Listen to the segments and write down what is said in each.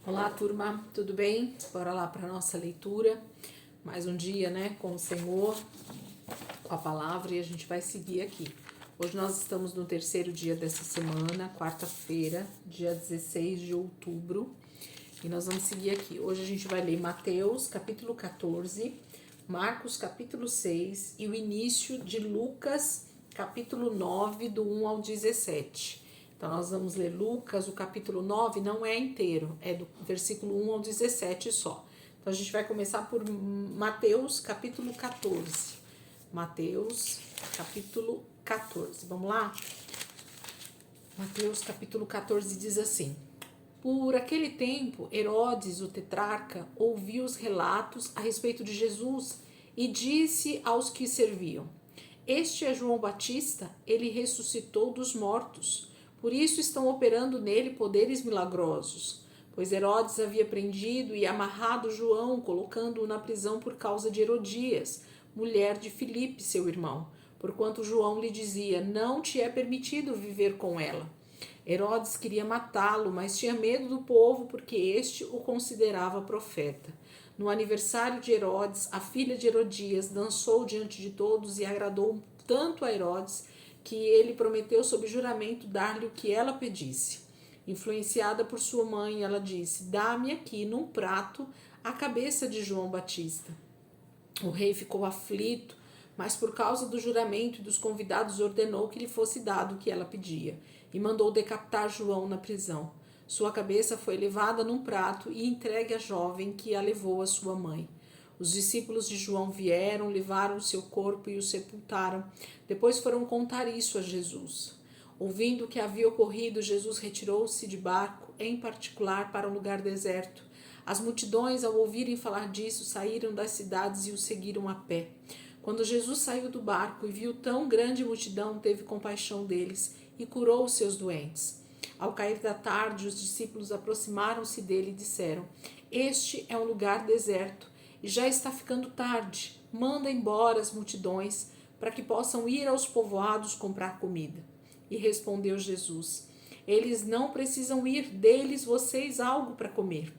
Olá, turma, tudo bem? Bora lá para nossa leitura. Mais um dia, né, com o Senhor, com a palavra, e a gente vai seguir aqui. Hoje nós estamos no terceiro dia dessa semana, quarta-feira, dia 16 de outubro, e nós vamos seguir aqui. Hoje a gente vai ler Mateus, capítulo 14, Marcos, capítulo 6 e o início de Lucas, capítulo 9, do 1 ao 17. Então, nós vamos ler Lucas, o capítulo 9 não é inteiro, é do versículo 1 ao 17 só. Então, a gente vai começar por Mateus, capítulo 14. Mateus, capítulo 14. Vamos lá? Mateus, capítulo 14 diz assim: Por aquele tempo, Herodes, o tetrarca, ouviu os relatos a respeito de Jesus e disse aos que serviam: Este é João Batista, ele ressuscitou dos mortos. Por isso estão operando nele poderes milagrosos. Pois Herodes havia prendido e amarrado João, colocando-o na prisão por causa de Herodias, mulher de Filipe, seu irmão, porquanto João lhe dizia: Não te é permitido viver com ela. Herodes queria matá-lo, mas tinha medo do povo, porque este o considerava profeta. No aniversário de Herodes, a filha de Herodias dançou diante de todos e agradou tanto a Herodes que ele prometeu sob juramento dar-lhe o que ela pedisse. Influenciada por sua mãe, ela disse: Dá-me aqui num prato a cabeça de João Batista. O rei ficou aflito, mas por causa do juramento e dos convidados ordenou que lhe fosse dado o que ela pedia, e mandou decapitar João na prisão. Sua cabeça foi levada num prato e entregue à jovem, que a levou à sua mãe. Os discípulos de João vieram, levaram o seu corpo e o sepultaram. Depois foram contar isso a Jesus. Ouvindo o que havia ocorrido, Jesus retirou-se de barco, em particular para um lugar deserto. As multidões, ao ouvirem falar disso, saíram das cidades e o seguiram a pé. Quando Jesus saiu do barco e viu tão grande multidão, teve compaixão deles e curou os seus doentes. Ao cair da tarde, os discípulos aproximaram-se dele e disseram: Este é um lugar deserto e já está ficando tarde. Manda embora as multidões para que possam ir aos povoados comprar comida. E respondeu Jesus: Eles não precisam ir, deles vocês algo para comer.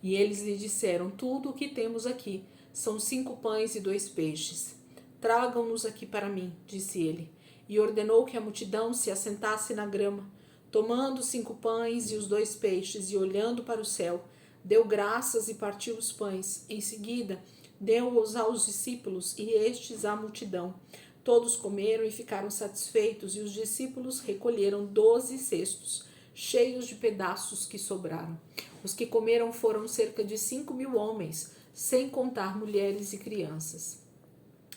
E eles lhe disseram: Tudo o que temos aqui são 5 pães e 2 peixes. Tragam-nos aqui para mim, disse ele. E ordenou que a multidão se assentasse na grama. Tomando 5 pães e os 2 peixes e olhando para o céu, deu graças e partiu os pães. Em seguida, deu-os aos discípulos e estes à multidão. Todos comeram e ficaram satisfeitos, e os discípulos recolheram 12 cestos, cheios de pedaços que sobraram. Os que comeram foram cerca de 5.000 homens, sem contar mulheres e crianças.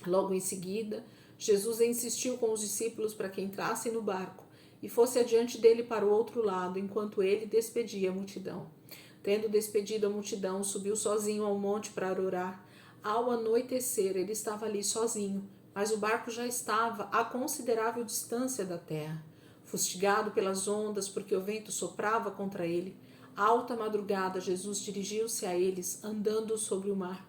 Logo em seguida, Jesus insistiu com os discípulos para que entrassem no barco e fosse adiante dele para o outro lado, enquanto ele despedia a multidão. Tendo despedido a multidão, subiu sozinho ao monte para orar. Ao anoitecer, ele estava ali sozinho, mas o barco já estava a considerável distância da terra. Fustigado pelas ondas, porque o vento soprava contra ele, alta madrugada, Jesus dirigiu-se a eles, andando sobre o mar.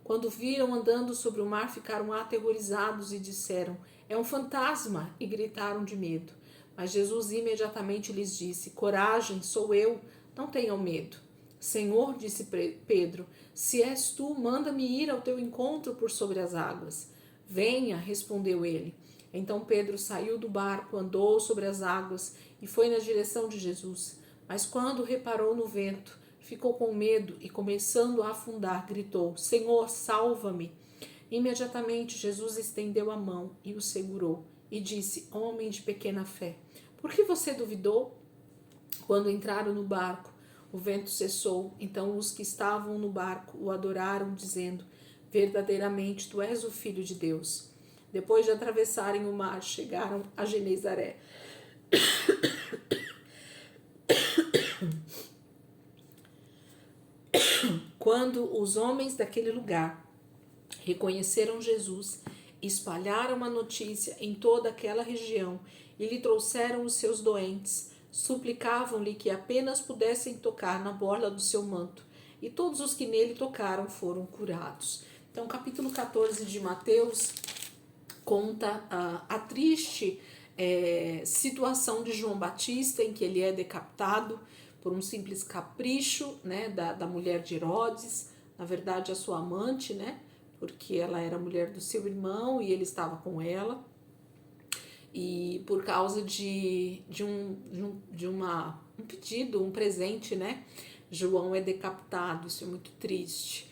Quando viram andando sobre o mar, ficaram aterrorizados e disseram: É um fantasma! E gritaram de medo. Mas Jesus imediatamente lhes disse: Coragem, sou eu, não tenham medo. Senhor, disse Pedro, se és tu, manda-me ir ao teu encontro por sobre as águas. Venha, respondeu ele. Então Pedro saiu do barco, andou sobre as águas e foi na direção de Jesus. Mas quando reparou no vento, ficou com medo e, começando a afundar, gritou: Senhor, salva-me! Imediatamente Jesus estendeu a mão e o segurou e disse: Homem de pequena fé, por que você duvidou? Quando entraram no barco, o vento cessou. Então os que estavam no barco o adoraram, dizendo: Verdadeiramente tu és o Filho de Deus. Depois de atravessarem o mar, chegaram a Genezaré. Quando os homens daquele lugar reconheceram Jesus, espalharam a notícia em toda aquela região e lhe trouxeram os seus doentes. Suplicavam-lhe que apenas pudessem tocar na borla do seu manto, e todos os que nele tocaram foram curados. Então, capítulo 14 de Mateus conta a triste situação de João Batista, em que ele é decapitado por um simples capricho, né, da mulher de Herodes, na verdade a sua amante, né, porque ela era mulher do seu irmão e ele estava com ela. E por causa um pedido, um presente, né? João é decapitado, isso é muito triste.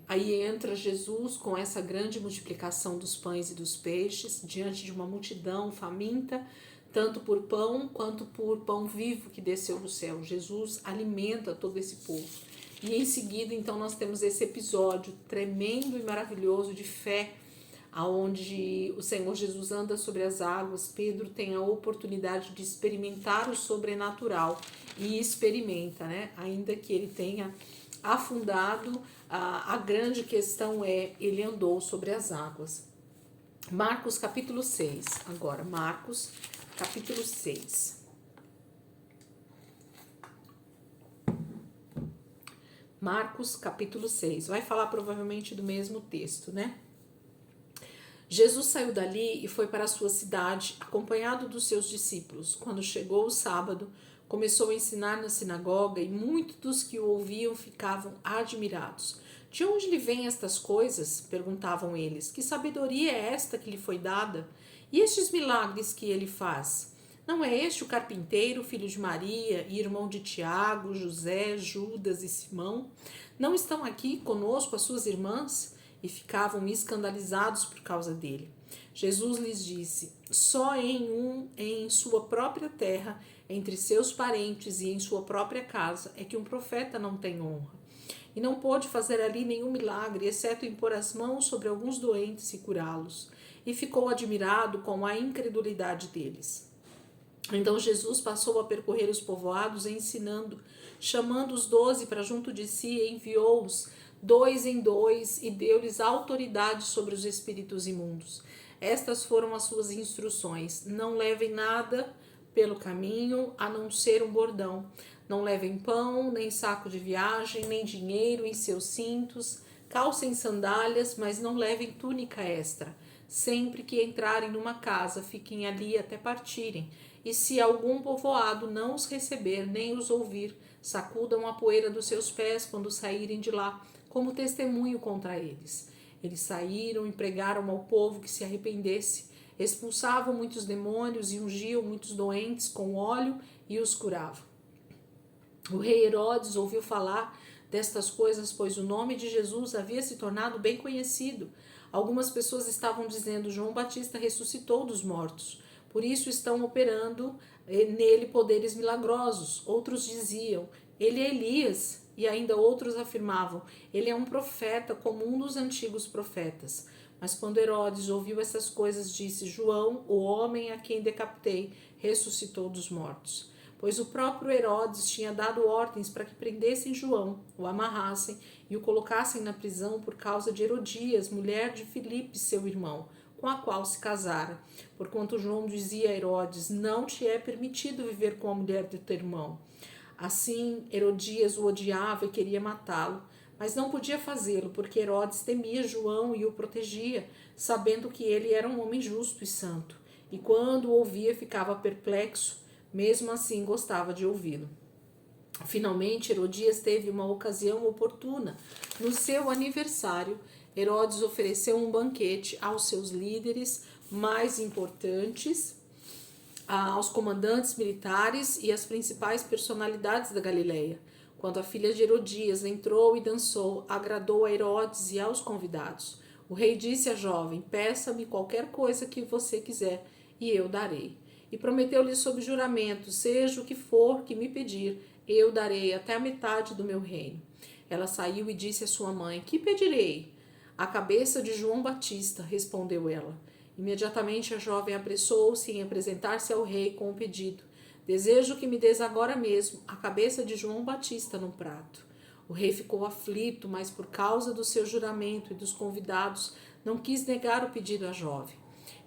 Aí entra Jesus com essa grande multiplicação dos pães e dos peixes, diante de uma multidão faminta, tanto por pão quanto por pão vivo que desceu do céu. Jesus alimenta todo esse povo. E em seguida, então, nós temos esse episódio tremendo e maravilhoso de fé, aonde o Senhor Jesus anda sobre as águas. Pedro tem a oportunidade de experimentar o sobrenatural e experimenta, né? Ainda que ele tenha afundado, a grande questão é, ele andou sobre as águas. Marcos capítulo 6, agora, Marcos capítulo 6. Marcos capítulo 6, vai falar provavelmente do mesmo texto, né? Jesus saiu dali e foi para a sua cidade, acompanhado dos seus discípulos. Quando chegou o sábado, começou a ensinar na sinagoga e muitos dos que o ouviam ficavam admirados. De onde lhe vêm estas coisas? Perguntavam eles. Que sabedoria é esta que lhe foi dada? E estes milagres que ele faz? Não é este o carpinteiro, filho de Maria, e irmão de Tiago, José, Judas e Simão? Não estão aqui conosco as suas irmãs? E ficavam escandalizados por causa dele. Jesus lhes disse: só em sua própria terra, entre seus parentes e em sua própria casa, é que um profeta não tem honra. E não pôde fazer ali nenhum milagre, exceto impor as mãos sobre alguns doentes e curá-los. E ficou admirado com a incredulidade deles. Então Jesus passou a percorrer os povoados ensinando, chamando os 12 para junto de si, enviou-os 2 em 2 e deu-lhes autoridade sobre os espíritos imundos. Estas foram as suas instruções: não levem nada pelo caminho, a não ser um bordão. Não levem pão, nem saco de viagem, nem dinheiro em seus cintos. Calcem sandálias, mas não levem túnica extra. Sempre que entrarem numa casa, fiquem ali até partirem. E se algum povoado não os receber, nem os ouvir, sacudam a poeira dos seus pés quando saírem de lá, como testemunho contra eles. Eles saíram e pregaram ao povo que se arrependesse, expulsavam muitos demônios e ungiam muitos doentes com óleo e os curavam. O rei Herodes ouviu falar destas coisas, pois o nome de Jesus havia se tornado bem conhecido. Algumas pessoas estavam dizendo: João Batista ressuscitou dos mortos, por isso estão operando nele poderes milagrosos. Outros diziam: ele é Elias. E ainda outros afirmavam: ele é um profeta, como um dos antigos profetas. Mas quando Herodes ouviu essas coisas, disse: João, o homem a quem decapitei, ressuscitou dos mortos. Pois o próprio Herodes tinha dado ordens para que prendessem João, o amarrassem e o colocassem na prisão por causa de Herodias, mulher de Filipe, seu irmão, com a qual se casara. Porquanto João dizia a Herodes: não te é permitido viver com a mulher do teu irmão. Assim, Herodias o odiava e queria matá-lo, mas não podia fazê-lo, porque Herodes temia João e o protegia, sabendo que ele era um homem justo e santo. E quando o ouvia, ficava perplexo, mesmo assim gostava de ouvi-lo. Finalmente, Herodias teve uma ocasião oportuna. No seu aniversário, Herodes ofereceu um banquete aos seus líderes mais importantes, aos comandantes militares e às principais personalidades da Galileia. Quando a filha de Herodias entrou e dançou, agradou a Herodes e aos convidados. O rei disse à jovem: peça-me qualquer coisa que você quiser e eu darei. E prometeu-lhe sob juramento: seja o que for que me pedir, eu darei até a metade do meu reino. Ela saiu e disse à sua mãe: que pedirei? A cabeça de João Batista, respondeu ela. Imediatamente a jovem apressou-se em apresentar-se ao rei com o pedido: desejo que me des agora mesmo a cabeça de João Batista num prato. O rei ficou aflito, mas por causa do seu juramento e dos convidados, não quis negar o pedido à jovem.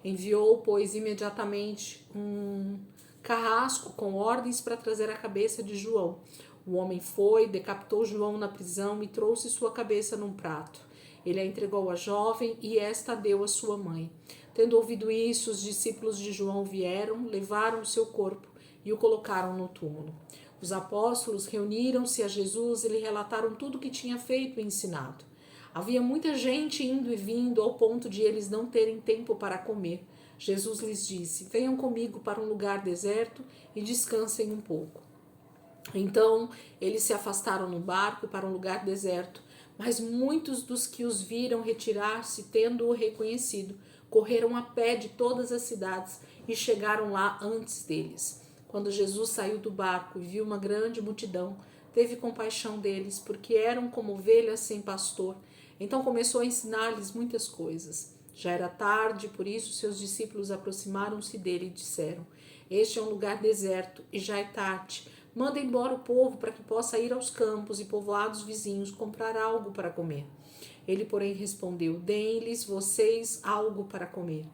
Enviou, pois, imediatamente um carrasco com ordens para trazer a cabeça de João. O homem foi, decapitou João na prisão e trouxe sua cabeça num prato. Ele a entregou à jovem e esta a deu à sua mãe. Tendo ouvido isso, os discípulos de João vieram, levaram o seu corpo e o colocaram no túmulo. Os apóstolos reuniram-se a Jesus e lhe relataram tudo o que tinha feito e ensinado. Havia muita gente indo e vindo ao ponto de eles não terem tempo para comer. Jesus lhes disse: venham comigo para um lugar deserto e descansem um pouco. Então eles se afastaram no barco para um lugar deserto, mas muitos dos que os viram retirar-se, tendo-o reconhecido, correram a pé de todas as cidades e chegaram lá antes deles. Quando Jesus saiu do barco e viu uma grande multidão, teve compaixão deles, porque eram como ovelhas sem pastor. Então começou a ensinar-lhes muitas coisas. Já era tarde, por isso seus discípulos aproximaram-se dele e disseram: este é um lugar deserto e já é tarde. Manda embora o povo para que possa ir aos campos e povoados vizinhos comprar algo para comer. Ele, porém, respondeu: deem-lhes vocês algo para comer.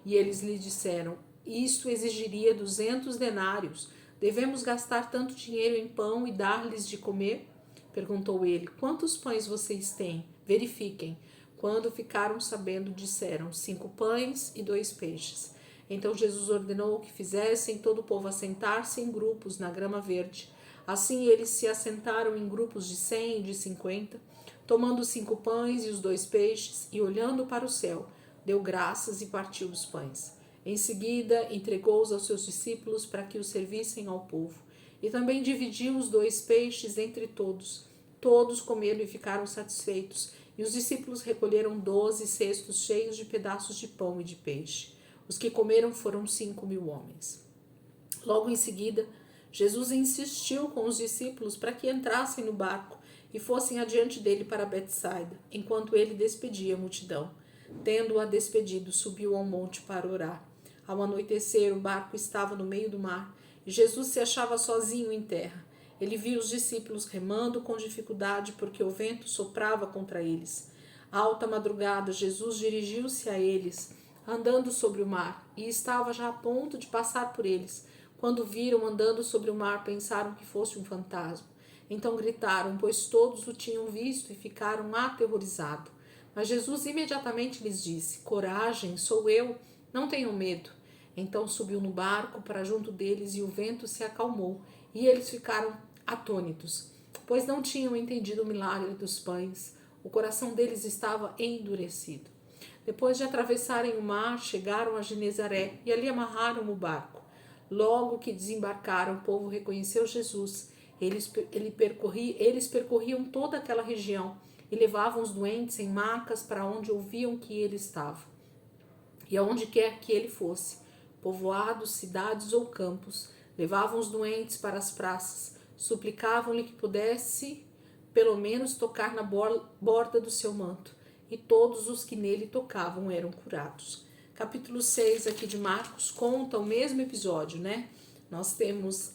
E eles lhe disseram: isto exigiria 200 denários. Devemos gastar tanto dinheiro em pão e dar-lhes de comer? Perguntou ele: quantos pães vocês têm? Verifiquem. Quando ficaram sabendo, disseram: 5 pães e 2 peixes. Então Jesus ordenou que fizessem todo o povo assentar-se em grupos na grama verde. Assim eles se assentaram em grupos de 100 e de 50, tomando os 5 pães e os 2 peixes, e olhando para o céu, deu graças e partiu os pães. Em seguida, entregou-os aos seus discípulos para que os servissem ao povo. E também dividiu os 2 peixes entre todos. Todos comeram e ficaram satisfeitos, e os discípulos recolheram 12 cestos cheios de pedaços de pão e de peixe. Os que comeram foram 5.000 homens. Logo em seguida, Jesus insistiu com os discípulos para que entrassem no barco e fossem adiante dele para Betsaida, enquanto ele despedia a multidão. Tendo-a despedido, subiu ao monte para orar. Ao anoitecer, o barco estava no meio do mar e Jesus se achava sozinho em terra. Ele viu os discípulos remando com dificuldade porque o vento soprava contra eles. À alta madrugada, Jesus dirigiu-se a eles, andando sobre o mar, e estava já a ponto de passar por eles. Quando viram andando sobre o mar, pensaram que fosse um fantasma. Então gritaram, pois todos o tinham visto, e ficaram aterrorizados. Mas Jesus imediatamente lhes disse: coragem, sou eu, não tenham medo. Então subiu no barco para junto deles, e o vento se acalmou, e eles ficaram atônitos, pois não tinham entendido o milagre dos pães. O coração deles estava endurecido. Depois de atravessarem o mar, chegaram a Genezaré e ali amarraram o barco. Logo que desembarcaram, o povo reconheceu Jesus. Eles percorriam toda aquela região e levavam os doentes em macas para onde ouviam que ele estava. E aonde quer que ele fosse, povoados, cidades ou campos, levavam os doentes para as praças, suplicavam-lhe que pudesse pelo menos tocar na borda do seu manto, e todos os que nele tocavam eram curados. Capítulo 6 aqui de Marcos conta o mesmo episódio, né? Nós temos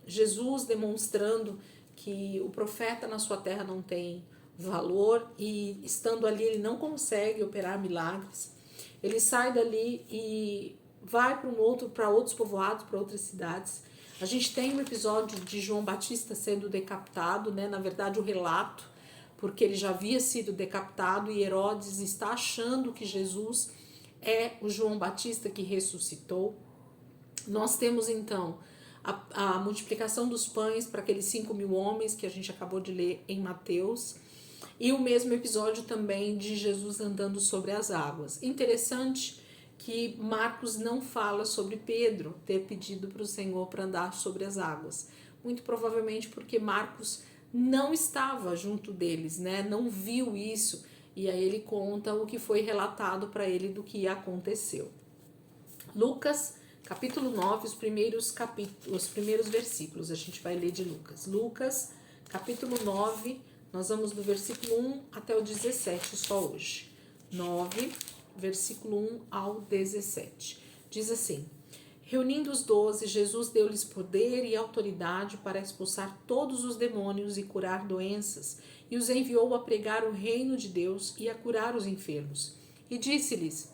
Jesus demonstrando que o profeta na sua terra não tem valor, e estando ali ele não consegue operar milagres. Ele sai dali e vai para outros povoados, para outras cidades. A gente tem um episódio de João Batista sendo decapitado, né? Na verdade, o relato, porque ele já havia sido decapitado e Herodes está achando que Jesus é o João Batista que ressuscitou. Nós temos então a multiplicação dos pães para aqueles 5.000 homens que a gente acabou de ler em Mateus, e o mesmo episódio também de Jesus andando sobre as águas. Interessante que Marcos não fala sobre Pedro ter pedido para o Senhor para andar sobre as águas. Muito provavelmente porque Marcos não estava junto deles, né? Não viu isso, e aí ele conta o que foi relatado para ele do que aconteceu. Lucas, capítulo 9, os primeiros versículos, a gente vai ler de Lucas. Lucas, capítulo 9, nós vamos do versículo 1 até o 17 só hoje. 9, versículo 1 ao 17. Diz assim: reunindo os 12, Jesus deu-lhes poder e autoridade para expulsar todos os demônios e curar doenças, e os enviou a pregar o reino de Deus e a curar os enfermos. E disse-lhes: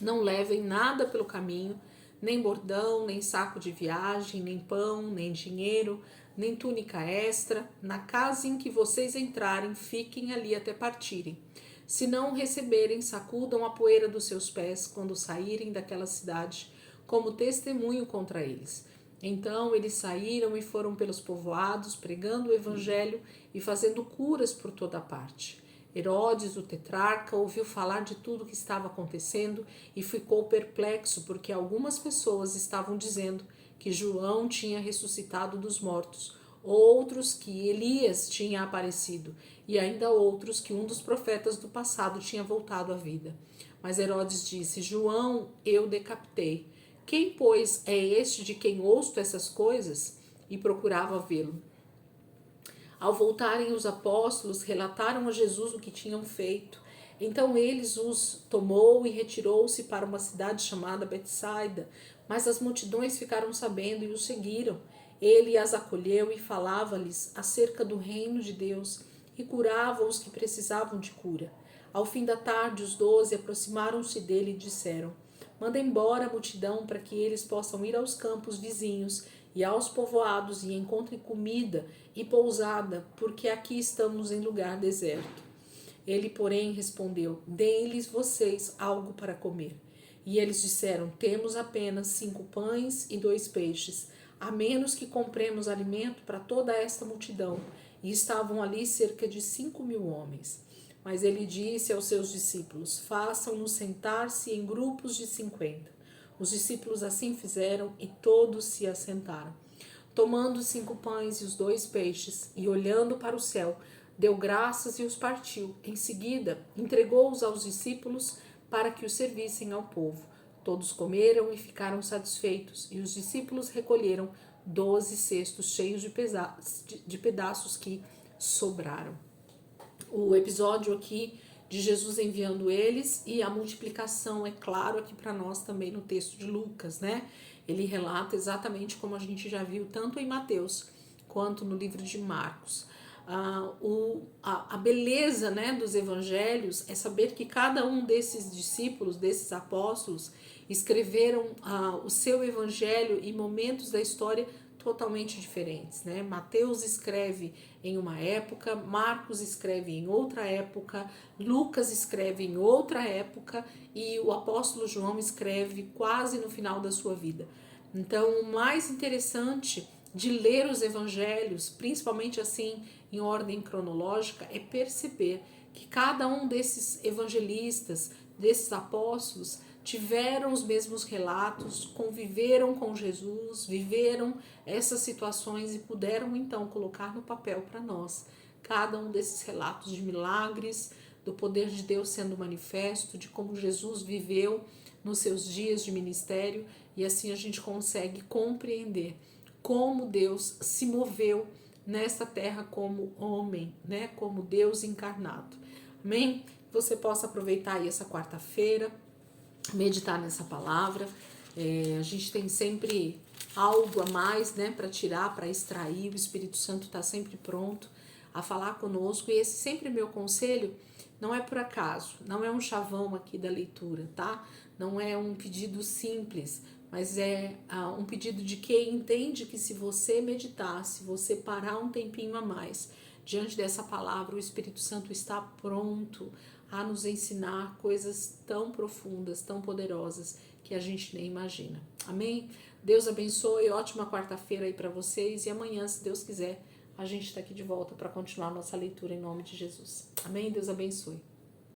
não levem nada pelo caminho, nem bordão, nem saco de viagem, nem pão, nem dinheiro, nem túnica extra. Na casa em que vocês entrarem, fiquem ali até partirem. Se não receberem, sacudam a poeira dos seus pés quando saírem daquela cidade, como testemunho contra eles. Então eles saíram e foram pelos povoados, pregando o evangelho e fazendo curas por toda parte. Herodes, o tetrarca, ouviu falar de tudo o que estava acontecendo e ficou perplexo, porque algumas pessoas estavam dizendo que João tinha ressuscitado dos mortos, outros que Elias tinha aparecido, e ainda outros que um dos profetas do passado tinha voltado à vida. Mas Herodes disse: João eu decapitei. Quem, pois, é este de quem ouço essas coisas? E procurava vê-lo. Ao voltarem os apóstolos, relataram a Jesus o que tinham feito. Então eles os tomou e retirou-se para uma cidade chamada Betsaida. Mas as multidões ficaram sabendo e o seguiram. Ele as acolheu e falava-lhes acerca do reino de Deus e curava os que precisavam de cura. Ao fim da tarde, os 12 aproximaram-se dele e disseram: Manda embora a multidão para que eles possam ir aos campos vizinhos e aos povoados e encontrem comida e pousada, porque aqui estamos em lugar deserto. Ele, porém, respondeu: Deem-lhes vocês algo para comer. E eles disseram: Temos apenas 5 pães e 2 peixes, a menos que compremos alimento para toda esta multidão. E estavam ali cerca de 5.000 homens. Mas ele disse aos seus discípulos: Façam-nos sentar-se em grupos de 50. Os discípulos assim fizeram e todos se assentaram. Tomando os 5 pães e os 2 peixes, e olhando para o céu, deu graças e os partiu. Em seguida, entregou-os aos discípulos para que os servissem ao povo. Todos comeram e ficaram satisfeitos, e os discípulos recolheram 12 cestos cheios de pedaços que sobraram. O episódio aqui de Jesus enviando eles e a multiplicação, é claro, aqui para nós também no texto de Lucas, né? Ele relata exatamente como a gente já viu tanto em Mateus quanto no livro de Marcos. A beleza, né, dos evangelhos é saber que cada um desses discípulos, desses apóstolos, escreveram o seu evangelho em momentos da história totalmente diferentes, né? Mateus escreve em uma época, Marcos escreve em outra época, Lucas escreve em outra época e o apóstolo João escreve quase no final da sua vida. Então, o mais interessante de ler os evangelhos, principalmente assim em ordem cronológica, é perceber que cada um desses evangelistas, desses apóstolos, tiveram os mesmos relatos, conviveram com Jesus, viveram essas situações e puderam então colocar no papel para nós cada um desses relatos de milagres, do poder de Deus sendo manifesto, de como Jesus viveu nos seus dias de ministério, e assim a gente consegue compreender como Deus se moveu nesta terra como homem, né, como Deus encarnado. Amém? Você possa aproveitar aí essa quarta-feira, meditar nessa palavra. A gente tem sempre algo a mais, né, para tirar, para extrair. O Espírito Santo está sempre pronto a falar conosco, e esse sempre meu conselho não é por acaso, não é um chavão aqui da leitura, tá? Não é um pedido simples, mas é um pedido de quem entende que se você meditar, se você parar um tempinho a mais diante dessa palavra, o Espírito Santo está pronto a nos ensinar coisas tão profundas, tão poderosas que a gente nem imagina. Amém? Deus abençoe, ótima quarta-feira aí para vocês, e amanhã, se Deus quiser, a gente está aqui de volta para continuar nossa leitura em nome de Jesus. Amém? Deus abençoe.